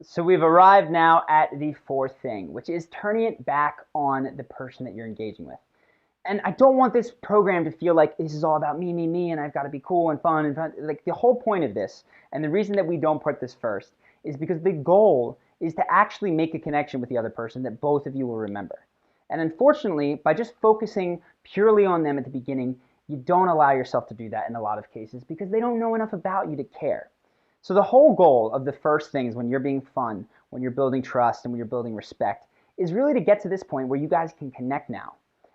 So we've arrived now at the fourth thing, which is turning it back on the person that you're engaging with. And I don't want this program to feel like this is all about me, me, me, and I've got to be cool and fun and fun. Like the whole point of this, and the reason that we don't put this first, is because the goal is to actually make a connection with the other person that both of you will remember. And unfortunately, by just focusing purely on them at the beginning, you don't allow yourself to do that in a lot of cases because they don't know enough about you to care. So the whole goal of the first things when you're being fun, when you're building trust, and when you're building respect is really to get to this point where you guys can connect now.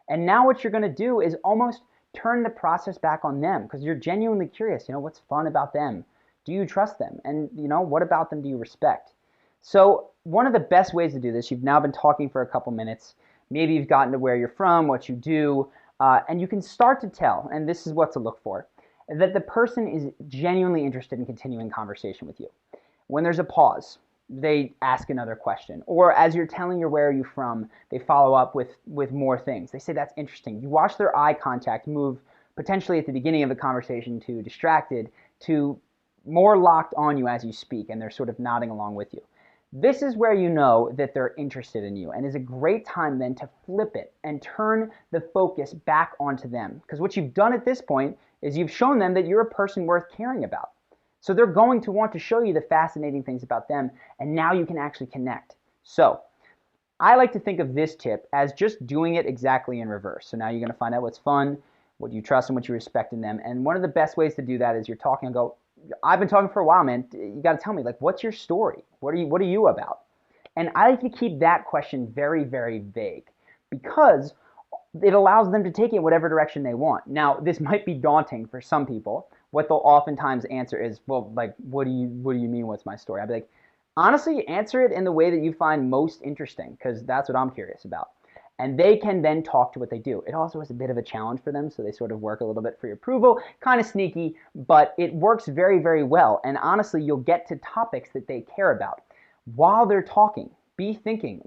And now what you're going to do is almost turn the process back on them because you're genuinely curious. What's fun about them? Do you trust them? And what about them do you respect? So one of the best ways to do this, you've now been talking for a couple minutes. Maybe you've gotten to where you're from, what you do, and you can start to tell, and this is what to look for, that the person is genuinely interested in continuing conversation with you. When there's a pause, they ask another question. Or as you're telling your where are you from, they follow up with more things. They say that's interesting. You watch their eye contact move potentially at the beginning of the conversation to distracted to more locked on you as you speak, and they're sort of nodding along with you. This is where you know that they're interested in you and is a great time then to flip it and turn the focus back onto them. Because what you've done at this point is you've shown them that you're a person worth caring about. So they're going to want to show you the fascinating things about them, and now you can actually connect. So I like to think of this tip as just doing it exactly in reverse. So now you're going to find out what's fun, what you trust, and what you respect in them. And one of the best ways to do that is you're talking and go, I've been talking for a while, man. You got to tell me, like, what's your story? What are you about? And I like to keep that question very, very vague because it allows them to take it whatever direction they want. Now, this might be daunting for some people. What they'll oftentimes answer is, well, like, what do you mean, what's my story? I'd be like, honestly, answer it in the way that you find most interesting, because that's what I'm curious about. And they can then talk to what they do. It also is a bit of a challenge for them, so they sort of work a little bit for your approval, kind of sneaky, but it works very, very well. And honestly, you'll get to topics that they care about. While they're talking, be thinking,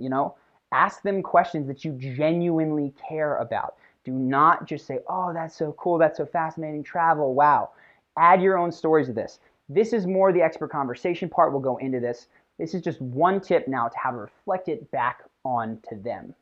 ask them questions that you genuinely care about. Do not just say, oh, that's so cool, that's so fascinating, travel, wow. Add your own stories to this. This is more the expert conversation part. We'll go into this. This is just one tip now to have it reflected back onto them.